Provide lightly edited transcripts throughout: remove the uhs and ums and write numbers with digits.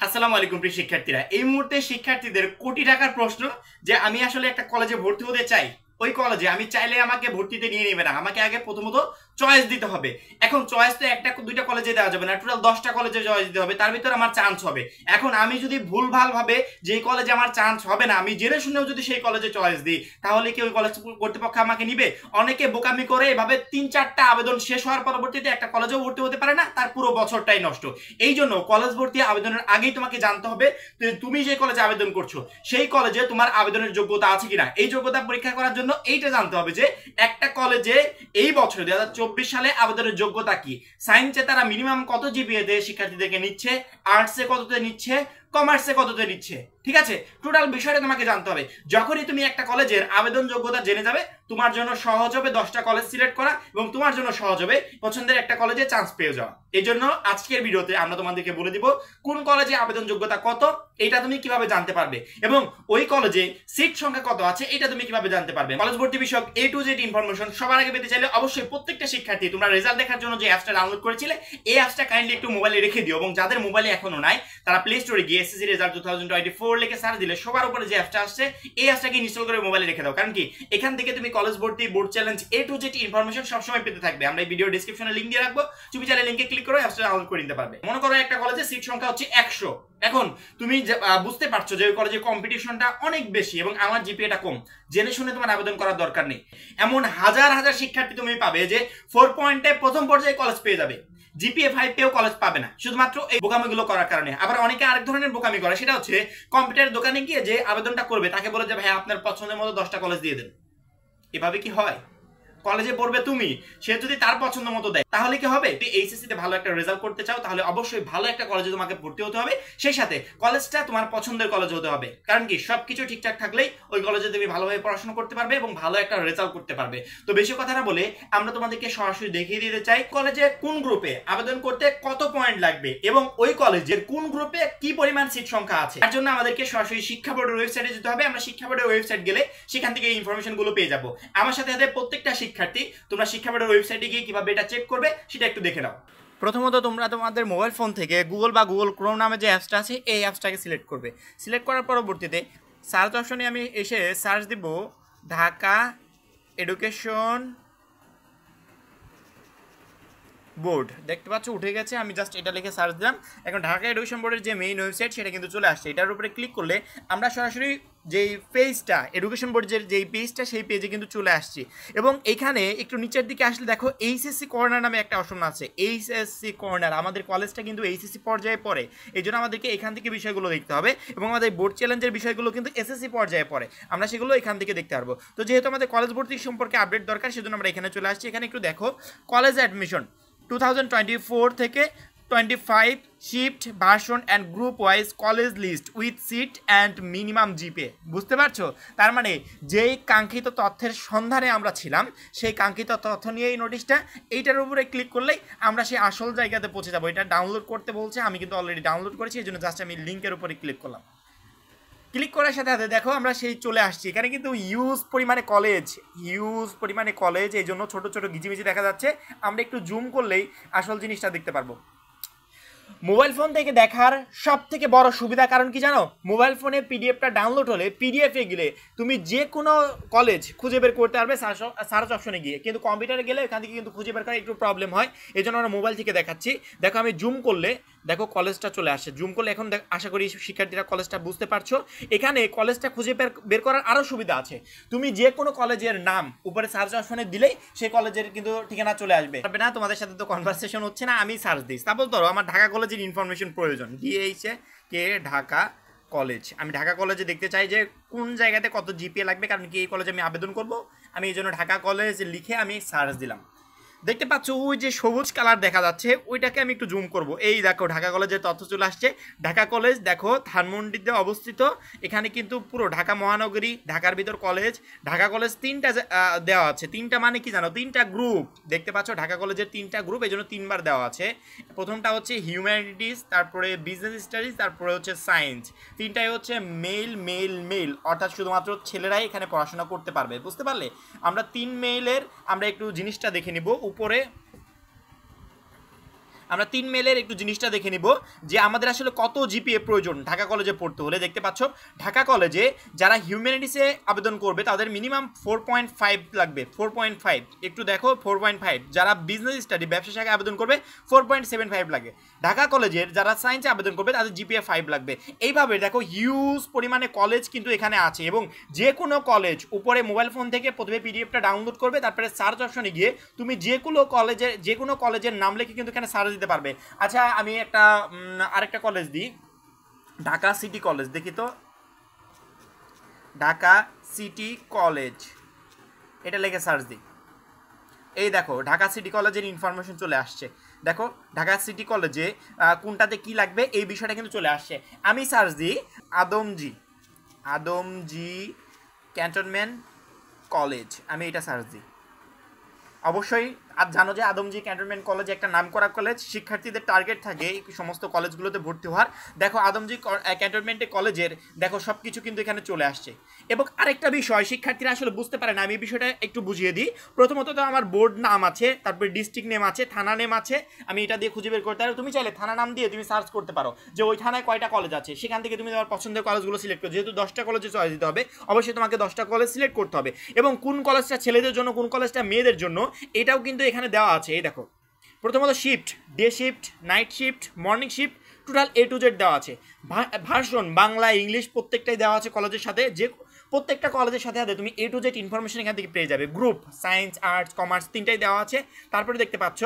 আসসালামু আলাইকুম প্রিয় শিক্ষার্থীরা। এই মুহূর্তে শিক্ষার্থীদের কোটি টাকার প্রশ্ন যে আমি আসলে একটা কলেজে ভর্তি হতে চাই, ওই কলেজে আমি চাইলে আমাকে ভর্তিতে নিয়ে নেবে না, আমাকে আগে প্রথমত চয়েস দিতে হবে। এখন চয়েস তো একটা দুইটা কলেজে দেওয়া যাবে না, টোটাল 10টা কলেজে চয়েস দিতে হবে, তার ভিতরে আমার চান্স হবে। এখন আমি যদি ভুলভাল ভাবে যে কলেজে আমার চান্স হবে না, আমি জেনে শুনেও যদি সেই কলেজে চয়েস দিই, তাহলে কি ওই কলেজ কর্তৃপক্ষ আমাকে নিবে? অনেকে বোকামি করে এভাবে 3-4টা আবেদন শেষ হওয়ার পরবর্তীতে একটা কলেজেও ভর্তি হতে পারে না, তার পুরো বছরটাই নষ্ট। এই জন্য কলেজ ভর্তি আবেদনের আগেই তোমাকে জানতে হবে তুমি যে কলেজে আবেদন করছো সেই কলেজে তোমার আবেদনের যোগ্যতা আছে কিনা। এই যোগ্যতা পরীক্ষা করার জন্য এইটা জানতে হবে যে একটা কলেজে এই বছর 2024 সালে আবেদনের যোগ্যতা কি। সায়েন্সে তারা মিনিমাম কত জিপিএ দিয়ে শিক্ষার্থীদেরকে নিচ্ছে, আর্টসে কততে নিচ্ছে, কমার্সে কততে নিচ্ছে, ঠিক আছে? টোটাল বিষয়টা তোমাকে জানতে হবে। যখনই তুমি একটা কলেজের আবেদন যোগ্যতা জেনে যাবে, তোমার জন্য সহজ হবে 10টা কলেজ সিলেক্ট করা এবং তোমার জন্য সহজ হবে পছন্দের একটা কলেজে চান্স পেয়ে যাওয়া। এই জন্য আজকের ভিডিওতে আমরা তোমাদেরকে বলে দিব কোন কলেজে আবেদন যোগ্যতা কত, এটা তুমি কিভাবে জানতে পারবে, এবং ওই কলেজে সিট সংখ্যা কত আছে এটা তুমি কিভাবে জানতে পারবে। কলেজ ভর্তি বিষয়ক A to Z ইনফরমেশন সবার আগে পেতে চাইলে অবশ্যই প্রত্যেকটা শিক্ষার্থী তোমরা রেজাল্ট দেখার জন্য যে অ্যাপসটা ডাউনলোড করেছিলে এই অ্যাপসটা কাইন্ডলি একটু মোবাইলে রেখে দিও, এবং যাদের মোবাইলে এখনো নাই তারা প্লে স্টোরে গিয়ে এসএসসি রেজাল্ট 2024 লিখে সার্চ দিলে সবার উপরে যে অ্যাপসটা আসছে এই অ্যাপসটাকে ইনস্টল করে মোবাইলে রেখে দাও। কারণ কি এখান থেকে তুমি কলেজ ভর্তি, board challenge A to Z information সবসময় পেতে থাকবে। আমরা এই ভিডিও ডেসক্রিপশনে লিংক দিয়ে রাখবো, তুমি চাইলে লিংকে ক্লিক করে অ্যাপসটা ডাউনলোড করে নিতে পারবে। মনে করো একটা কলেজে সিট সংখ্যা হচ্ছে 100। এখন তুমি বুঝতে পারছো যে ওই কলেজে কম্পিটিশনটা অনেক বেশি এবং আমার জিপিএটা কম, জেনে শুনে তোমার আবেদন করার দরকার নেই। এমন হাজার হাজার শিক্ষার্থী তুমি পাবে যে 4 পয়েন্টে প্রথম পর্যায়ে কলেজ পেয়ে যাবে, জিপিএ 5 পেয়েও কলেজ পাবে না, শুধুমাত্র এই বোকামিগুলো করার কারণে। আবার অনেকে আরেক ধরনের বোকামি করে, সেটা হচ্ছে কম্পিউটার দোকানে গিয়ে যে আবেদনটা করবে তাকে বলে যে ভাই আপনার পছন্দের মতো 10টা কলেজ দিয়ে দেন। এভাবে কি হয়? কলেজে পড়বে তুমি, সে যদি তার পছন্দ মতো দেয় তাহলে কি হবে? তুই এইচএসসি তে ভালো একটা রেজাল্ট করতে চাও তাহলে অবশ্যই ভালো একটা কলেজে তোমাকে ভর্তি হতে হবে, সেই সাথে কলেজটা তোমার পছন্দের কলেজ হতে হবে। কারণ কি সবকিছু ঠিকঠাক থাকলেই ওই কলেজে তুমি ভালোভাবে পড়াশোনা করতে পারবে এবং ভালো একটা রেজাল্ট করতে পারবে। তো বেশি কথা না বলে আমরা তোমাদেরকে সরাসরি দেখিয়ে দিতে চাই কলেজে কোন গ্রুপে আবেদন করতে কত পয়েন্ট লাগবে এবং ওই কলেজের কোন গ্রুপে কি পরিমাণ সিট সংখ্যা আছে। তার জন্য আমাদেরকে সরাসরি শিক্ষা বোর্ডের ওয়েবসাইটে যেতে হবে। আমরা শিক্ষা বোর্ডের ওয়েবসাইট গেলে সেখান থেকে এই ইনফরমেশন গুলো পেয়ে যাবো। আমার সাথে সাথে প্রত্যেকটা শিক্ষার্থী তোমরা শিক্ষা বোর্ডের ওয়েবসাইটে গিয়ে কিভাবে এটা চেক করবে সেটা একটু দেখে নাও। প্রথমত তোমরা তোমাদের মোবাইল ফোন থেকে গুগল বা গুগল ক্রোম নামে যে অ্যাপসটা আছে এই অ্যাপসটাকে সিলেক্ট করবে। সিলেক্ট করার পরবর্তীতে সার্চ অপশনে আমি এসে সার্চ দিব ঢাকা এডুকেশন বোর্ড। দেখতে পাচ্ছ উঠে গেছে, আমি জাস্ট এটা লিখে সার্চ দিলাম। এখন ঢাকা এডুকেশন বোর্ডের যে মেইন ওয়েবসাইট সেটা কিন্তু চলে আসছে। এটার উপরে ক্লিক করলে আমরা সরাসরি যেই পেজটা এডুকেশন বোর্ডের যেই পেজটা সেই পেজে কিন্তু চলে আসছি। এবং এখানে একটু নিচের দিকে আসলে দেখো এইচএসসি কর্নার নামে একটা অপশন আছে। এইচএসসি কর্নার, আমাদের কলেজটা কিন্তু এইচএসসি পর্যায়ে পড়ে, এই জন্য আমাদেরকে এখান থেকে বিষয়গুলো দেখতে হবে এবং আমাদের বোর্ড চ্যালেঞ্জের বিষয়গুলো কিন্তু এসএসসি পর্যায়ে পড়ে, আমরা সেগুলো এখান থেকে দেখতে পারবো। তো যেহেতু আমাদের কলেজ ভর্তি সম্পর্কে আপডেট দরকার সেজন্য আমরা এখানে চলে আসছি। এখানে একটু দেখো কলেজ অ্যাডমিশন 2024 থেকে 25 shift version and group wise college list with seat and minimum জিপে। বুঝতে পারছো? তার মানে যেই কাঙ্ক্ষিত তথ্যের সন্ধানে আমরা ছিলাম সেই কাঙ্ক্ষিত তথ্য নিয়ে এই নোটিশটা, এইটার উপরে ক্লিক করলেই আমরা সেই আসল জায়গাতে পৌঁছে যাবো। এটা ডাউনলোড করতে বলছে, আমি কিন্তু অলরেডি ডাউনলোড করেছি, এই জন্য জাস্ট আমি লিঙ্কের উপরে ক্লিক করলাম। ক্লিক করার সাথে সাথে দেখো আমরা সেই চলে আসছি। এখানে কিন্তু হিউজ পরিমাণে কলেজ, এই জন্য ছোটো ছোটো গিজিমিজি দেখা যাচ্ছে। আমরা একটু জুম করলেই আসল জিনিসটা দেখতে পারবো। মোবাইল ফোন থেকে দেখার সব থেকে বড় সুবিধা কারণ কি জানো? মোবাইল ফোনে পিডিএফটা ডাউনলোড হলে পিডিএফে গেলে তুমি যে কোনো কলেজ খুঁজে বের করতে পারবে সার্চ অপশনে গিয়ে, কিন্তু কম্পিউটারে গেলে এখান থেকে কিন্তু খুঁজে বের করা একটু প্রবলেম হয়। এই জন্য আমরা মোবাইল থেকে দেখাচ্ছি। দেখো আমি জুম করলে দেখো কলেজটা চলে আসে। জুম করলে এখন আশা করি শিক্ষার্থীরা কলেজটা বুঝতে পারছো। এখানে কলেজটা খুঁজে বের করার আরও সুবিধা আছে। তুমি যে কোনো কলেজের নাম উপরে সার্চ অপশনে দিলেই সেই কলেজের কিন্তু ঠিকানা চলে আসবে না। তোমাদের সাথে তো কনভারসেশন হচ্ছে না, আমি সার্চ দিই। তারপর ধরো আমার ঢাকা কলেজের ইনফরমেশন প্রয়োজন, DHA ঢাকা কলেজ। আমি ঢাকা কলেজে দেখতে চাই যে কোন জায়গাতে কত জিপিএ লাগবে, কারণ কি এই কলেজে আমি আবেদন করব। আমি এই জন্য ঢাকা কলেজ লিখে আমি সার্চ দিলাম। দেখতে পাচ্ছ ওই যে সবুজ কালার দেখা যাচ্ছে ওইটাকে আমি একটু জুম করব। এই দেখো ঢাকা কলেজের তথ্য চলে আসছে। ঢাকা কলেজ দেখো ধানমন্ডিতে অবস্থিত। এখানে কিন্তু পুরো ঢাকা মহানগরী, ঢাকার ভিতর কলেজ। ঢাকা কলেজ 3টা দেওয়া আছে। 3টা মানে কি জানো? 3টা গ্রুপ। দেখতে পাচ্ছ ঢাকা কলেজের 3টা গ্রুপ, এই জন্য 3বার দেওয়া আছে। প্রথমটা হচ্ছে হিউম্যানিটিস, তারপরে বিজনেস স্টাডিজ, তারপরে হচ্ছে সায়েন্স। 3টাই হচ্ছে মেল, অর্থাৎ শুধুমাত্র ছেলেরাই এখানে পড়াশোনা করতে পারবে। বুঝতে পারলে? আমরা 3 মেইলের আমরা একটু জিনিসটা দেখে নিব। উপরে আমরা 3 মেলের একটু জিনিসটা দেখে নিব যে আমাদের আসলে কত জিপিএ প্রয়োজন ঢাকা কলেজে পড়তে হলে। দেখতে পাচ্ছ ঢাকা কলেজে যারা হিউম্যানিটিসে আবেদন করবে তাদের মিনিমাম 4.5 লাগবে, 4.5। একটু দেখো 4.5। যারা বিজনেস স্টাডি ব্যবসা শাখায় আবেদন করবে 4.75 লাগে। ঢাকা কলেজের যারা সায়েন্সে আবেদন করবে তাদের জিপিএ 5 লাগবে। এইভাবে দেখো হিউজ পরিমাণে কলেজ কিন্তু এখানে আছে, এবং যে কোনো কলেজ উপরে মোবাইল ফোন থেকে প্রথমে পিডিএফটা ডাউনলোড করবে, তারপরে সার্চ অপশনে গিয়ে তুমি যে কোনো কলেজের নাম লিখে কিন্তু এখানে সার্চ দিতে পারবে। আচ্ছা আমি আরেকটা কলেজ দিই, ঢাকা সিটি কলেজ। দেখি তো, ঢাকা সিটি কলেজ এটা লিখে সার্চ দিই। এই দেখো ঢাকা সিটি কলেজের ইনফরমেশন চলে আসছে। দেখো ঢাকা সিটি কলেজে কোনটাতে কি লাগবে এই বিষয়টা কিন্তু চলে আসছে। আমি সার্চ দিই আদমজি ক্যান্টনমেন্ট কলেজ, আমি এটা সার্চ দিই। অবশ্যই আর জানো যে আদমজি ক্যান্টনমেন্ট কলেজ একটা নামকরা কলেজ, শিক্ষার্থীদের টার্গেট থাকে এই সমস্ত কলেজগুলোতে ভর্তি হওয়ার। দেখো আদমজি ক্যান্টনমেন্ট কলেজের দেখো সব কিছু কিন্তু এখানে চলে আসছে। এবং আরেকটা বিষয় শিক্ষার্থীরা আসলে বুঝতে পারে না, আমি এই বিষয়টা একটু বুঝিয়ে দিই। প্রথমত তো আমার বোর্ড নাম আছে, তারপরে ডিস্ট্রিক্ট নেম আছে, থানা নেম আছে, আমি এটা দিয়ে খুঁজে বের করতে পারো। তুমি চাইলে থানা নাম দিয়ে তুমি সার্চ করতে পারো যে ওই থানায় কয়টা কলেজ আছে, সেখান থেকে তুমি তোমার পছন্দের কলেজগুলো সিলেক্ট করো। যেহেতু 10টা কলেজে চয়েস দিতে হবে, অবশ্যই তোমাকে 10টা কলেজ সিলেক্ট করতে হবে। এবং কোন কলেজটা ছেলেদের জন্য কোন কলেজটা মেয়েদের জন্য এটাও কিন্তু এখানে দেওয়া আছে। এই দেখো প্রথমত shift, day shift, night shift, morning shift, total A to Z দেওয়া আছে। ভার্সন বাংলা ইংলিশ প্রত্যেকটাই দেওয়া আছে কলেজের সাথে। যে প্রত্যেকটা কলেজের সাথে সাথে তুমি A to Z ইনফরমেশন এখান থেকে পেয়ে যাবে। গ্রুপ সায়েন্স আর্টস কমার্স তিনটাই দেওয়া আছে। তারপরে দেখতে পাচ্ছ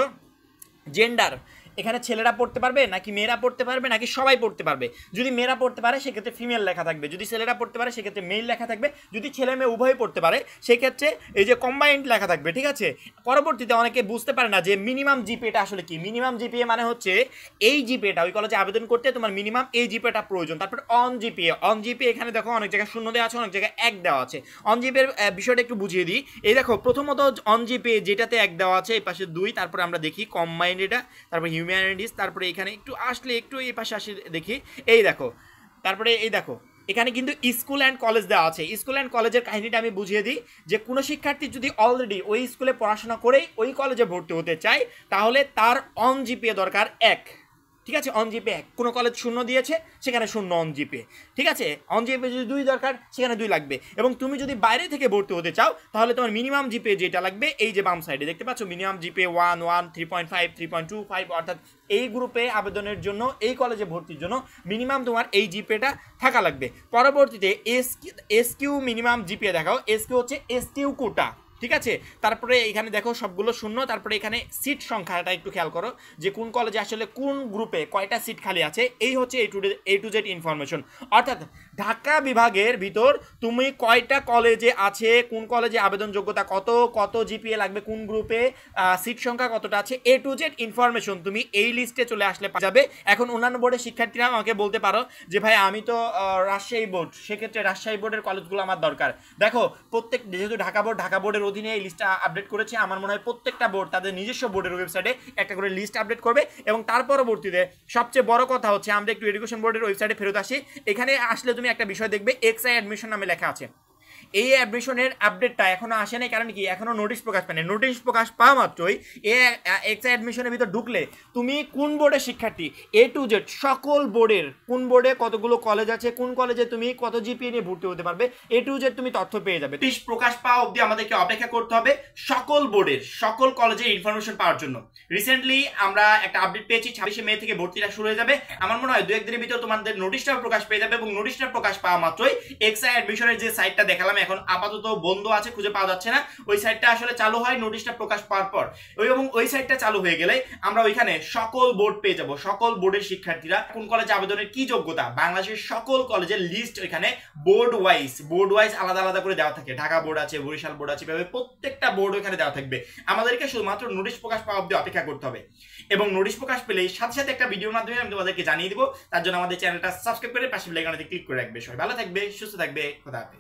জেন্ডার, এখানে ছেলেরা পড়তে পারবে নাকি মেয়েরা পড়তে পারবে নাকি সবাই পড়তে পারবে। যদি মেয়েরা পড়তে পারে সেক্ষেত্রে ফিমেল লেখা থাকবে, যদি ছেলেরা পড়তে পারে সেক্ষেত্রে মেল লেখা থাকবে, যদি ছেলে মেয়ে উভয় পড়তে পারে সেক্ষেত্রে এই যে কম্বাইন্ড লেখা থাকবে। ঠিক আছে, পরবর্তীতে অনেকে বুঝতে পারে না যে মিনিমাম জিপিএটা আসলে কি। মিনিমাম জিপিএ মানে হচ্ছে এই জিপিএটা, ওই কলেজে আবেদন করতে তোমার মিনিমাম এই জিপিএটা প্রয়োজন। তারপর অন জিপিএ এখানে দেখো অনেক জায়গায় 0 দেওয়া আছে, অনেক জায়গায় 1 দেওয়া আছে। অন জিপিএর বিষয়টা একটু বুঝিয়ে দিই। এই দেখো প্রথমত অন জিপিএ যেটাতে 1 দেওয়া আছে, এই পাশে 2, তারপরে আমরা দেখি কম্বাইন্ড এটা, তারপর হিউম্যানিটিস, তারপরে এখানে একটু আসলে একটু এই পাশে আসি দেখি, এই দেখো তারপরে এই দেখো এখানে কিন্তু স্কুল অ্যান্ড কলেজ দেওয়া আছে। স্কুল অ্যান্ড কলেজের কাহিনীটা আমি বুঝিয়ে দিই যে কোনো শিক্ষার্থী যদি অলরেডি ওই স্কুলে পড়াশোনা করেই ওই কলেজে ভর্তি হতে চায় তাহলে তার অন জিপিএ দরকার 1। ঠিক আছে, অন জিপিএ 1। কোনো কলেজ 0 দিয়েছে সেখানে 0 অন জিপিএ। ঠিক আছে, অন জিপিএ যদি 2 দরকার সেখানে 2 লাগবে। এবং তুমি যদি বাইরে থেকে ভর্তি হতে চাও তাহলে তোমার মিনিমাম জিপিএ যেটা লাগবে এই যে বাম সাইডে দেখতে পাচ্ছ মিনিমাম জিপিএ 1, 1, 3.5, 3.25, অর্থাৎ এই গ্রুপে আবেদনের জন্য এই কলেজে ভর্তির জন্য মিনিমাম তোমার এই জিপিএটা থাকা লাগবে। পরবর্তীতে এসকিউ মিনিমাম জিপিএ দেখাও। এসকিউ হচ্ছে এসটিউ কোটা। ঠিক আছে, তারপরে এখানে দেখো সবগুলো 0। তারপরে এখানে সিট সংখ্যাটা একটু খেয়াল করো যে কোন কলেজে আসলে কোন গ্রুপে কয়টা সিট খালি আছে। এই হচ্ছে A to Z ইনফরমেশন। অর্থাৎ ঢাকা বিভাগের ভিতর তুমি কয়টা কলেজে আছে, কোন কলেজে আবেদন যোগ্যতা কত জিপিএ লাগবে, কোন গ্রুপে সিট সংখ্যা কতটা আছে, A to Z ইনফরমেশন তুমি এই লিস্টে চলে আসলে যাবে। এখন অন্যান্য বোর্ডের শিক্ষার্থীরা আমাকে বলতে পারো যে ভাই আমি তো রাজশাহী বোর্ড, সেক্ষেত্রে রাজশাহী বোর্ডের কলেজগুলো আমার দরকার। দেখো যেহেতু ঢাকা বোর্ডের অধীনে এই লিস্টটা আপডেট করেছে, আমার মনে হয় প্রত্যেকটা বোর্ড তাদের নিজস্ব বোর্ডের ওয়েবসাইটে একটা করে লিস্ট আপডেট করবে। এবং তার পরবর্তীতে সবচেয়ে বড় কথা হচ্ছে আমরা একটু এডুকেশন বোর্ডের ওয়েবসাইটে ফেরত আসি। এখানে আসলে তুমি একটা বিষয় দেখবে এক্সআই অ্যাডমিশন নামে লেখা আছে। এই অ্যাডমিশনের আপডেটটা এখনো আসে নাই, কারণ কি এখনো নোটিশ প্রকাশ পায়নি। নোটিশ প্রকাশ পাওয়া মাত্রই এক্সআই অ্যাডমিশনের ভিতর ঢুকলে তুমি কোন বোর্ডের শিক্ষার্থী A to Z সকল বোর্ডের কোন বোর্ডে কতগুলো কলেজ আছে, কোন কলেজে তুমি কত জিপিএ নিয়ে ভর্তি হতে পারবে A to Z তুমি তথ্য পেয়ে যাবে। নোটিশ প্রকাশ পাওয়া অবধি আমাদেরকে অপেক্ষা করতে হবে সকল বোর্ডের সকল কলেজের ইনফরমেশন পাওয়ার জন্য। রিসেন্টলি আমরা একটা আপডেট পেয়েছি 26 মে থেকে ভর্তিটা শুরু হয়ে যাবে। আমার মনে হয় 2-1 দিনের ভিতর তোমাদের নোটিশটা প্রকাশ পেয়ে যাবে। এবং নোটিশটা প্রকাশ পাওয়া মাত্রই এক্সআই অ্যাডমিশনের যে সাইটটা দেখালাম এখন আপাতত বন্ধ আছে, খুঁজে পাওয়া যাচ্ছে না, ওই সাইটটা আসলে চালু হয় নোটিশটা প্রকাশ পাওয়ার পর। এবং ওই সাইটটা চালু হয়ে গেলে আমরা ওইখানে সকল বোর্ড পেয়ে যাব, সকল বোর্ডের শিক্ষার্থীরা কোন কলেজে আবেদনের কি যোগ্যতা, বাংলাদেশের সকল কলেজের লিস্ট ওইখানে বোর্ড ওয়াইজ আলাদা আলাদা করে দেওয়া থাকে। ঢাকা বোর্ড আছে, বরিশাল বোর্ড আছে, এভাবে প্রত্যেকটা বোর্ড ওইখানে দেওয়া থাকবে। আমাদেরকে শুধুমাত্র নোটিশ প্রকাশ পাওয়া অবধি অপেক্ষা করতে হবে। এবং নোটিশ প্রকাশ পেলেই সাথে সাথে একটা ভিডিওর মাধ্যমে আমি তোমাদেরকে জানিয়ে দিব। তার জন্য আমাদের চ্যানেলটা সাবস্ক্রাইব করে পাশে বেল আইকনটি ক্লিক করে রাখবে। সবাই ভালো থাকবে, সুস্থ থাকবে, খোদা হাফেজ।